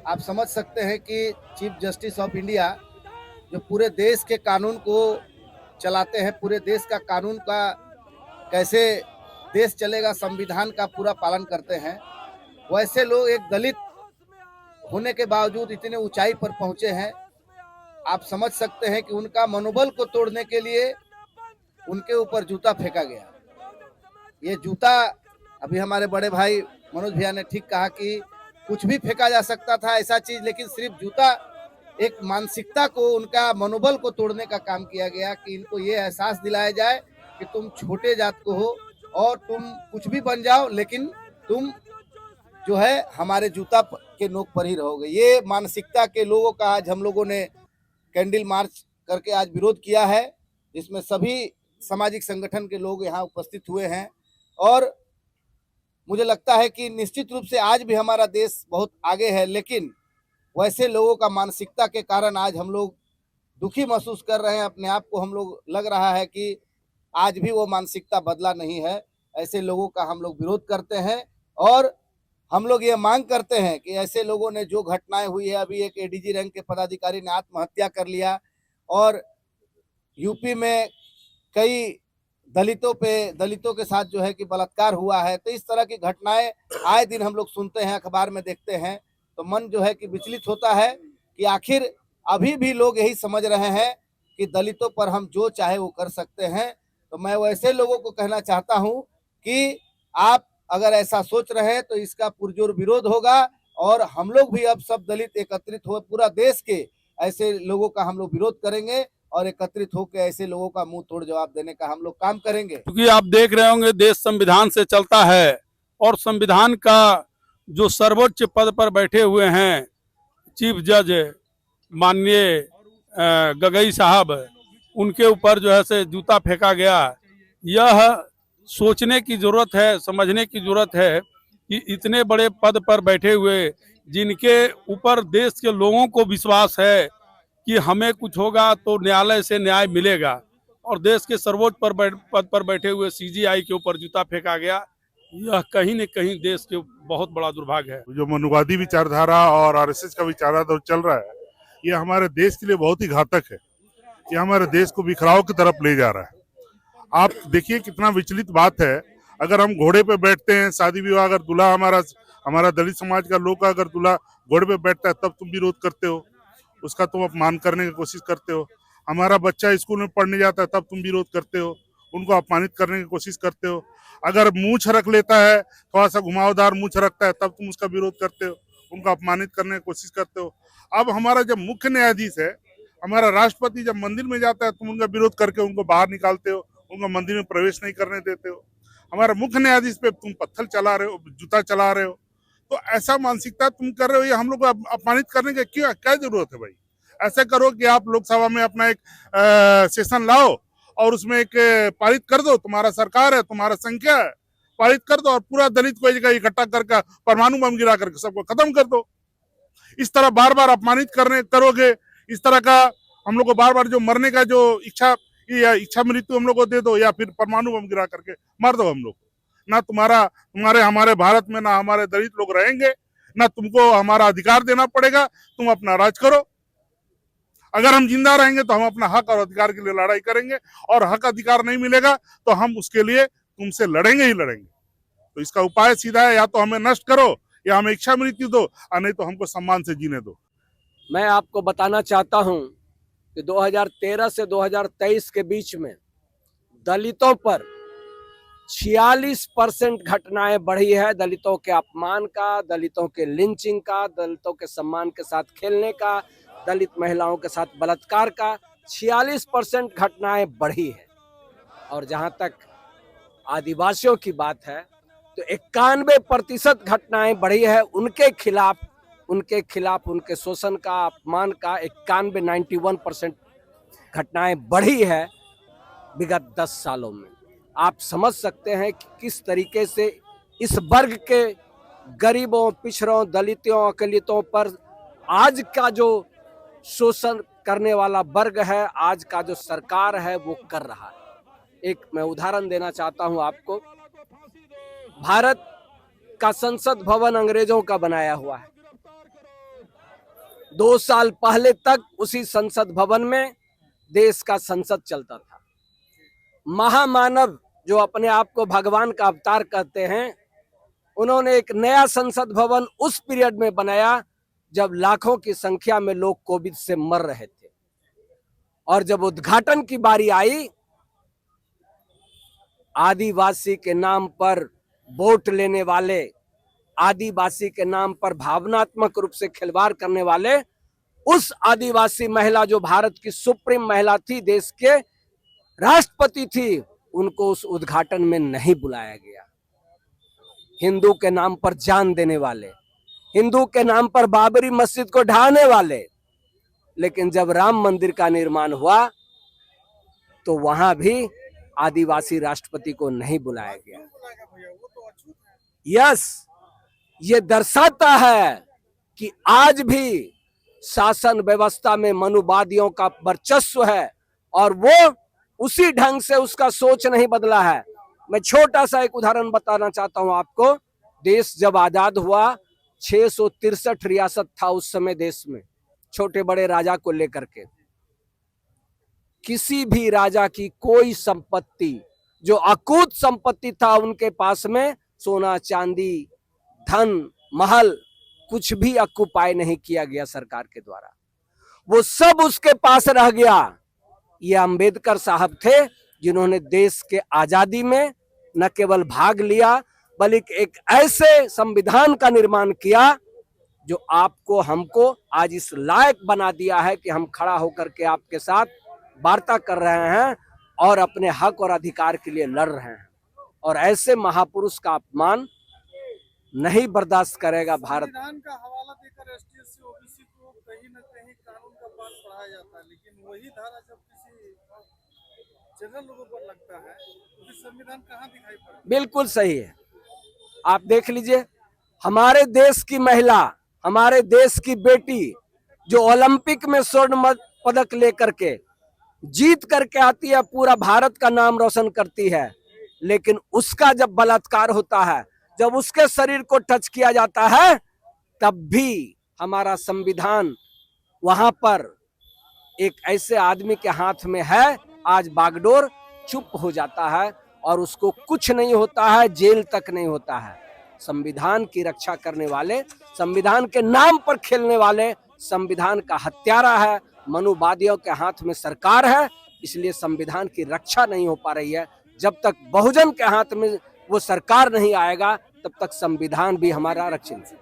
आप समझ सकते हैं कि चीफ जस्टिस ऑफ इंडिया जो पूरे देश के कानून को चलाते हैं, पूरे देश का कानून का कैसे देश चलेगा, संविधान का पूरा पालन करते हैं, वैसे लोग एक दलित होने के बावजूद इतने ऊंचाई पर पहुंचे हैं। आप समझ सकते हैं कि उनका मनोबल को तोड़ने के लिए उनके ऊपर जूता फेंका गया। ये जूता, अभी हमारे बड़े भाई मनोज भैया ने ठीक कहा कि कुछ भी फेंका जा सकता था ऐसा चीज, लेकिन सिर्फ जूता एक मानसिकता को, उनका मनोबल को तोड़ने का काम किया गया कि इनको ये एहसास दिलाया जाए कि तुम छोटे जात को हो और तुम कुछ भी बन जाओ, लेकिन तुम जो है हमारे जूता के नोक पर ही रहोगे। ये मानसिकता के लोगों का आज हम लोगों ने कैंडल मार्च करके आज विरोध किया है, जिसमें सभी सामाजिक संगठन के लोग यहाँ उपस्थित हुए हैं। और मुझे लगता है कि निश्चित रूप से आज भी हमारा देश बहुत आगे है, लेकिन वैसे लोगों का मानसिकता के कारण आज हम लोग दुखी महसूस कर रहे हैं। अपने आप को हम लोग लग रहा है कि आज भी वो मानसिकता बदला नहीं है। ऐसे लोगों का हम लोग विरोध करते हैं और हम लोग ये मांग करते हैं कि ऐसे लोगों ने जो घटनाएं हुई है, अभी एक एडीजी रैंक के पदाधिकारी ने आत्महत्या कर लिया और यूपी में कई दलितों के साथ जो है कि बलात्कार हुआ है। तो इस तरह की घटनाएं आए दिन हम लोग सुनते हैं, अखबार में देखते हैं, तो मन जो है कि विचलित होता है कि आखिर अभी भी लोग यही समझ रहे हैं कि दलितों पर हम जो चाहे वो कर सकते हैं। तो मैं वैसे लोगों को कहना चाहता हूं कि आप अगर ऐसा सोच रहे हैं तो इसका पुरजोर विरोध होगा और हम लोग भी अब सब दलित एकत्रित हो, पूरा देश के ऐसे लोगों का हम लोग विरोध करेंगे और एकत्रित होकर ऐसे लोगों का मुंह तोड़ जवाब देने का हम लोग काम करेंगे। क्योंकि आप देख रहे होंगे देश संविधान से चलता है और संविधान का जो सर्वोच्च पद पर बैठे हुए हैं चीफ जज माननीय गगई साहब, उनके ऊपर जो है से जूता फेंका गया। यह सोचने की जरूरत है, समझने की जरूरत है कि इतने बड़े पद पर बैठे हुए जिनके ऊपर देश के लोगों को विश्वास है कि हमें कुछ होगा तो न्यायालय से न्याय मिलेगा, और देश के सर्वोच्च पद पर बैठे हुए सीजीआई के ऊपर जूता फेंका गया। यह कहीं न कहीं देश के बहुत बड़ा दुर्भाग्य है। जो मनुवादी विचारधारा और आरएसएस का विचारधारा चल रहा है, ये हमारे देश के लिए बहुत ही घातक है। ये हमारे देश को बिखराव की तरफ ले जा रहा है। आप देखिए कितना विचलित बात है। अगर हम घोड़े पे बैठते हैं, शादी विवाह, अगर दूल्हा हमारा दलित समाज का लोग का अगर दूल्हा घोड़े पे बैठता है तब तुम विरोध करते हो, उसका तुम अपमान करने की कोशिश करते हो। हमारा बच्चा स्कूल में पढ़ने जाता है तब तुम विरोध करते हो, उनको अपमानित करने की कोशिश करते हो। अगर मूंछ रख लेता है, थोड़ा सा घुमावदार मूंछ रखता है, तब तुम उसका विरोध करते हो, उनको अपमानित करने की कोशिश करते हो। अब हमारा जब मुख्य न्यायाधीश है, हमारा राष्ट्रपति जब मंदिर में जाता है, तुम उनका विरोध करके उनको बाहर निकालते हो, उनको मंदिर में प्रवेश नहीं करने देते हो। हमारा मुख्य न्यायाधीश पे तुम पत्थर चला रहे हो, जूता चला रहे हो। तो ऐसा मानसिकता तुम कर रहे हो, ये हम लोग को अपमानित करने की क्या जरूरत है भाई? ऐसा करो कि आप लोकसभा में अपना एक सेशन लाओ और उसमें एक पारित कर दो। तुम्हारा सरकार है, तुम्हारा संख्या है, पारित कर दो और पूरा दलित को एक जगह इकट्ठा करके परमाणु बम गिरा करके सबको खत्म कर दो। इस तरह बार बार अपमानित करोगे, इस तरह का हम लोग को बार बार जो मरने का जो इच्छा मृत्यु हम लोग को दे दो, या फिर परमाणु बम गिरा करके मार दो हम लोग। ना तुम्हारे हमारे भारत में ना हमारे दलित लोग रहेंगे, ना तुमको हमारा अधिकार देना पड़ेगा। तुम अपना राज करो। अगर हम जिंदा रहेंगे तो हम अपना हक और अधिकार के लिए लड़ाई करेंगे, और हक अधिकार नहीं मिलेगा तो हम उसके लिए तुमसे लड़ेंगे ही लड़ेंगे। तो इसका उपाय सीधा है, या तो हमें नष्ट करो या हमें इच्छा मृत्यु दो, और नहीं तो हमको सम्मान से जीने दो। मैं आपको बताना चाहता हूं कि 2013 से 2023 के बीच में दलितों पर 46% घटनाएं बढ़ी है। दलितों के अपमान का, दलितों के लिंचिंग का, दलितों के सम्मान के साथ खेलने का, दलित महिलाओं के साथ बलात्कार का 46% घटनाएं बढ़ी है। और जहां तक आदिवासियों की बात है तो 91% घटनाएं बढ़ी है। उनके खिलाफ उनके शोषण का, अपमान का 91% घटनाएं बढ़ी है विगत 10 सालों में। आप समझ सकते हैं कि किस तरीके से इस वर्ग के गरीबों, पिछड़ों, दलितों, अकलितों पर आज का जो शोषण करने वाला वर्ग है, आज का जो सरकार है, वो कर रहा है। एक मैं उदाहरण देना चाहता हूं आपको। भारत का संसद भवन अंग्रेजों का बनाया हुआ है। 2 साल पहले तक उसी संसद भवन में देश का संसद चलता था। महामानव जो अपने आप को भगवान का अवतार कहते हैं, उन्होंने एक नया संसद भवन उस पीरियड में बनाया जब लाखों की संख्या में लोग कोविड से मर रहे थे। और जब उद्घाटन की बारी आई, आदिवासी के नाम पर वोट लेने वाले, आदिवासी के नाम पर भावनात्मक रूप से खिलवाड़ करने वाले उस आदिवासी महिला जो भारत की सुप्रीम महिला थी, देश के राष्ट्रपति थी, उनको उस उद्घाटन में नहीं बुलाया गया। हिंदू के नाम पर जान देने वाले, हिंदू के नाम पर बाबरी मस्जिद को ढाने वाले। लेकिन जब राम मंदिर का निर्माण हुआ तो वहां भी आदिवासी राष्ट्रपति को नहीं बुलाया गया। यस, ये दर्शाता है कि आज भी शासन व्यवस्था में मनुवादियों का वर्चस्व है और वो उसी ढंग से उसका सोच नहीं बदला है। मैं छोटा सा एक उदाहरण बताना चाहता हूं आपको। देश जब आजाद हुआ, 663 रियासत था उस समय देश में, छोटे बड़े राजा को लेकर के। किसी भी राजा की कोई संपत्ति जो अकूत संपत्ति था उनके पास में, सोना चांदी धन महल, कुछ भी ऑक्युपाई नहीं किया गया सरकार के द्वारा, वो सब उसके पास रह गया। ये अंबेडकर साहब थे जिन्होंने देश के आजादी में न केवल भाग लिया बल्कि एक ऐसे संविधान का निर्माण किया जो आपको हमको आज इस लायक बना दिया है कि हम खड़ा होकर के आपके साथ वार्ता कर रहे हैं और अपने हक और अधिकार के लिए लड़ रहे हैं। और ऐसे महापुरुष का अपमान नहीं बर्दाश्त करेगा भारत। संविधान का हवाला देकर एसटी एससी ओबीसी को कहीं न कहीं कानून का पाठ पढ़ाया जाता है, लेकिन वही धारा जब किसी जनरल लोगों पर लगता है तो फिर संविधान कहाँ दिखाई पड़ता है? बिल्कुल सही है। आप देख लीजिए, हमारे देश की महिला, हमारे देश की बेटी जो ओलंपिक में स्वर्ण पदक लेकर के जीत करके आती है, पूरा भारत का नाम रोशन करती है, लेकिन उसका जब बलात्कार होता है, जब उसके शरीर को टच किया जाता है, तब भी हमारा संविधान वहां पर एक ऐसे आदमी के हाथ में है, आज बागडोर चुप हो जाता है और उसको कुछ नहीं होता है, जेल तक नहीं होता है। संविधान की रक्षा करने वाले, संविधान के नाम पर खेलने वाले संविधान का हत्यारा है, मनुवादियों के हाथ में सरकार है, इसलिए संविधान की रक्षा नहीं हो पा रही है। जब तक बहुजन के हाथ में वो सरकार नहीं आएगा तब तक संविधान भी हमारा रक्षित।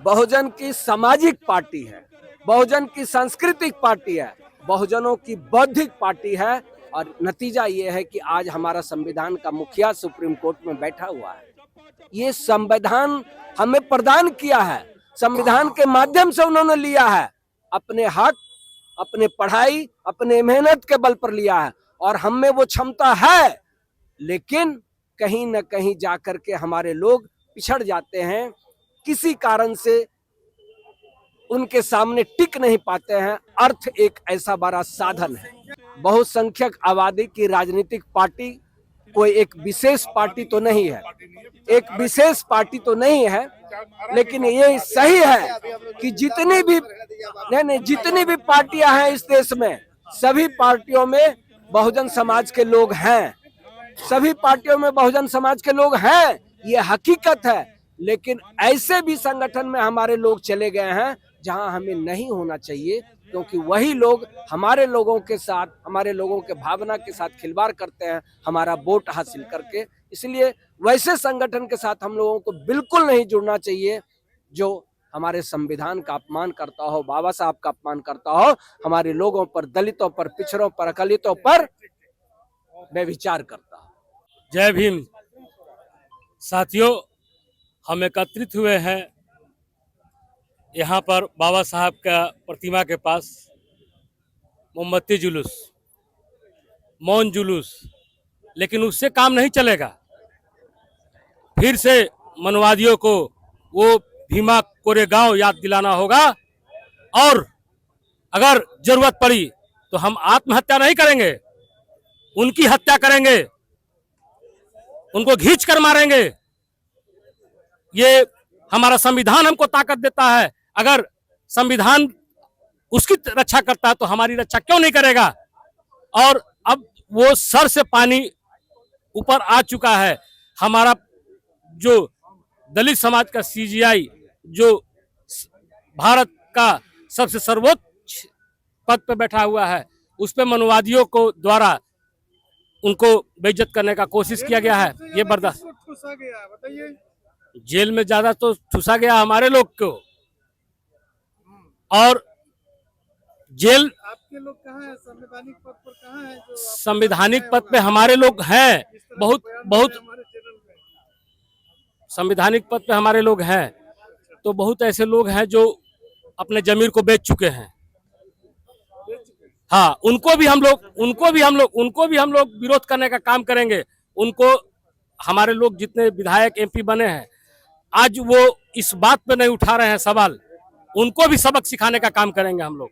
बहुजन की सामाजिक पार्टी है, बहुजन की सांस्कृतिक पार्टी है, बहुजनों की बौद्धिक पार्टी है। और नतीजा ये है कि आज हमारा संविधान का मुखिया सुप्रीम कोर्ट में बैठा हुआ है। ये संविधान हमें प्रदान किया है, संविधान के माध्यम से उन्होंने लिया है, अपने हक, अपने पढ़ाई, अपने मेहनत के बल पर लिया है और हम में वो क्षमता है। लेकिन कहीं न कहीं जाकर के हमारे लोग पिछड़ जाते हैं, किसी कारण से उनके सामने टिक नहीं पाते हैं। अर्थ एक ऐसा बड़ा साधन है। बहुसंख्यक आबादी की राजनीतिक पार्टी कोई एक विशेष पार्टी तो नहीं है, एक विशेष पार्टी तो नहीं है, लेकिन ये सही है कि जितनी भी पार्टियां हैं इस देश में, सभी पार्टियों में बहुजन समाज के लोग हैं, सभी पार्टियों में बहुजन समाज के लोग हैं, ये हकीकत है। लेकिन ऐसे भी संगठन में हमारे लोग चले गए हैं जहां हमें नहीं होना चाहिए, क्योंकि वही लोग हमारे लोगों के साथ, हमारे लोगों के भावना के साथ खिलवाड़ करते हैं, हमारा वोट हासिल करके। इसलिए वैसे संगठन के साथ हम लोगों को बिल्कुल नहीं जुड़ना चाहिए जो हमारे संविधान का अपमान करता हो, बाबा साहब का अपमान करता हो, हमारे लोगों पर, दलितों पर, पिछड़ों पर, अकालितों पर व्यभिचार करता हो। जय भीम। साथियों, हम एकत्रित हुए हैं यहाँ पर बाबा साहब का प्रतिमा के पास। मोमबत्ती जुलूस, मौन जुलूस, लेकिन उससे काम नहीं चलेगा। फिर से मनवादियों को वो भीमा कोरेगांव याद दिलाना होगा और अगर जरूरत पड़ी तो हम आत्महत्या नहीं करेंगे, उनकी हत्या करेंगे, उनको खींच कर मारेंगे। ये हमारा संविधान हमको ताकत देता है। अगर संविधान उसकी रक्षा करता है तो हमारी रक्षा क्यों नहीं करेगा? और अब वो सर से पानी ऊपर आ चुका है। हमारा जो दलित समाज का सीजीआई, जो भारत का सबसे सर्वोच्च पद पे बैठा हुआ है, उस पे मनुवादियों को द्वारा उनको बेइज्जत करने का कोशिश किया गया है। ये बर्दाश्त, ठूसा गया है बताइए। जेल में ज्यादा तो ठूसा गया हमारे लोग को, और जेल आपके लोग कहाँ हैं? संवैधानिक पद पर कहाँ हैं? जो आप संवैधानिक पद पे हमारे लोग हैं, इस तरह बहुत के बयान बहुत दे रहे हैं हमारे चैनल में। संवैधानिक पद पे हमारे लोग हैं। तो बहुत ऐसे लोग हैं जो अपने जमीर को बेच चुके हैं। हाँ, उनको भी हम लोग विरोध करने का काम करेंगे। उनको, हमारे लोग जितने विधायक एमपी बने हैं, आज वो इस बात पे नहीं उठा रहे हैं सवाल, उनको भी सबक सिखाने का काम करेंगे हम लोग।